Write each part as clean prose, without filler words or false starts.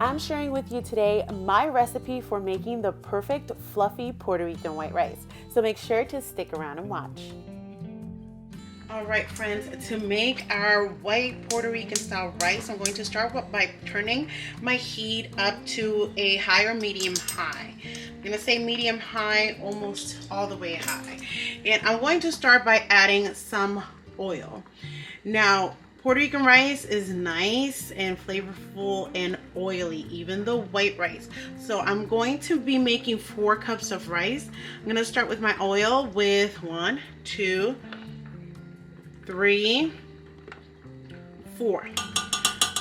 I'm sharing with you today my recipe for making the perfect fluffy Puerto Rican white rice. So make sure to stick around and watch. All right, friends, to make our white Puerto Rican style rice, I'm going to start by turning my heat up to a high or medium high. I'm going to say medium high, almost all the way high. And I'm going to start by adding some oil. Now, Puerto Rican rice is nice and flavorful and oily, even the white rice. So I'm going to be making 4 cups of rice. I'm going to start with my oil with 1, 2, 3, 4.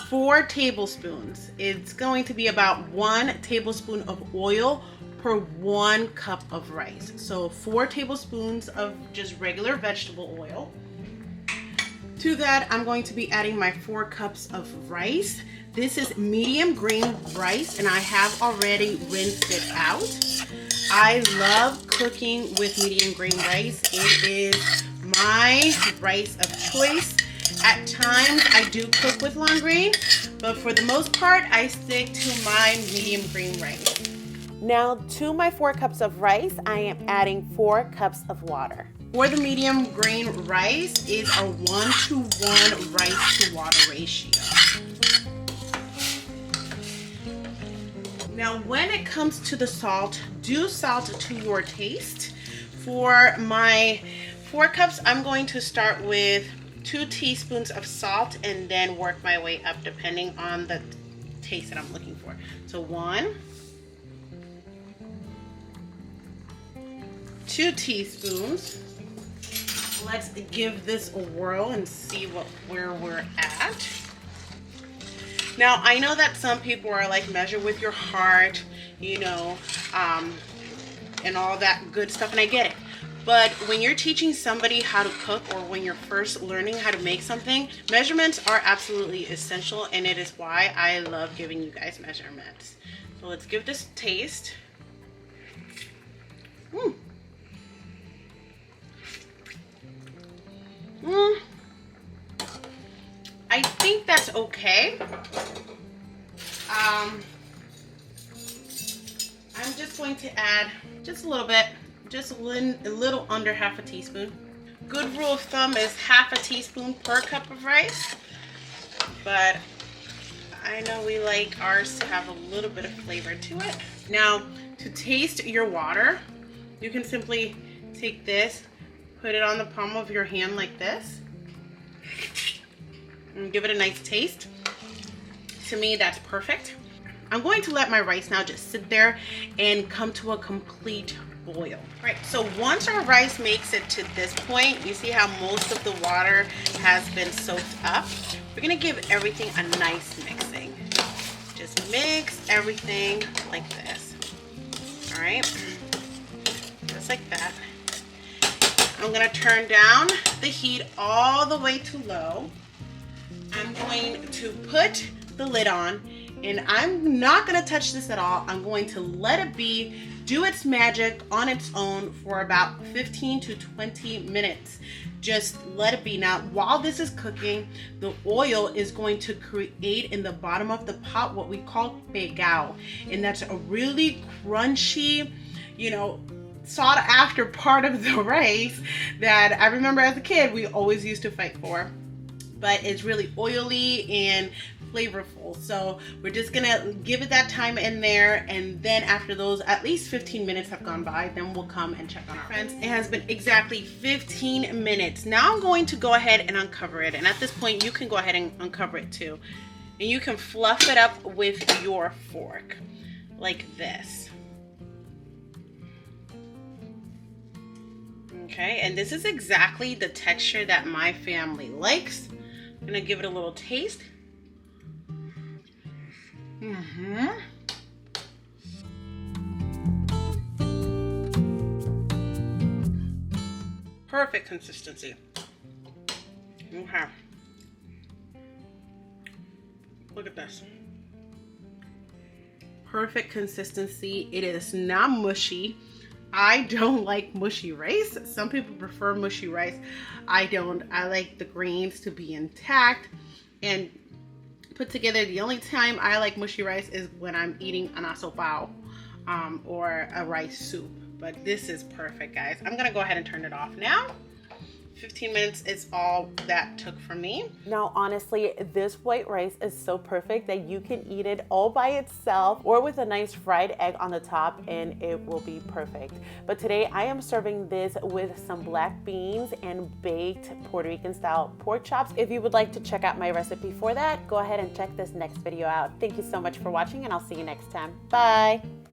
4 tablespoons. It's going to be about 1 tablespoon of oil per 1 cup of rice. So 4 tablespoons of just regular vegetable oil. To that, I'm going to be adding my 4 cups of rice. This is medium green rice, and I have already rinsed it out. I love cooking with medium green rice. It is my rice of choice. At times, I do cook with long grain, but for the most part, I stick to my medium green rice. Now, to my 4 cups of rice, I am adding 4 cups of water. For the medium grain rice is a 1-to-1 rice to water ratio. Now when it comes to the salt, do salt to your taste. For my 4 cups, I'm going to start with 2 teaspoons of salt and then work my way up depending on the taste that I'm looking for. So 1, 2 teaspoons. Let's give this a whirl and see where we're at. Now, I know that some people are like, measure with your heart, you know, and all that good stuff, and I get it. But when you're teaching somebody how to cook, or when you're first learning how to make something, measurements are absolutely essential, and it is why I love giving you guys measurements. So let's give this a taste. I think that's okay. I'm just going to add just a little bit, just a little under half a teaspoon. Good rule of thumb is half a teaspoon per cup of rice, but I know we like ours to have a little bit of flavor to it. Now, to taste your water, you can simply take this, put it on the palm of your hand like this, and give it a nice taste. To me, that's perfect. I'm going to let my rice now just sit there and come to a complete boil. All right, so once our rice makes it to this point, you see how most of the water has been soaked up. We're gonna give everything a nice mixing. Just mix everything like this. All right, just like that. I'm gonna turn down the heat all the way to low. I'm going to put the lid on, and I'm not gonna touch this at all. I'm going to let it do its magic on its own for about 15 to 20 minutes. Just let it be. Now, while this is cooking, the oil is going to create in the bottom of the pot what we call pegao, and that's a really crunchy, you know, sought after part of the rice that I remember as a kid we always used to fight for. But it's really oily and flavorful. So we're just gonna give it that time in there, and then after those at least 15 minutes have gone by, then we'll come and check on our friends. It has been exactly 15 minutes. Now I'm going to go ahead and uncover it, and at this point you can go ahead and uncover it too. And you can fluff it up with your fork like this. Okay, and this is exactly the texture that my family likes. I'm gonna give it a little taste. Perfect consistency. Okay. Look at this. Perfect consistency. It is not mushy. I don't like mushy rice. Some people prefer mushy rice. I don't. I like the grains to be intact and put together. The only time I like mushy rice is when I'm eating an asopao or a rice soup. But this is perfect, guys. I'm gonna go ahead and turn it off now. 15 minutes is all that took for me. Now, honestly, this white rice is so perfect that you can eat it all by itself or with a nice fried egg on the top, and it will be perfect. But today I am serving this with some black beans and baked Puerto Rican style pork chops. If you would like to check out my recipe for that, go ahead and check this next video out. Thank you so much for watching, and I'll see you next time. Bye.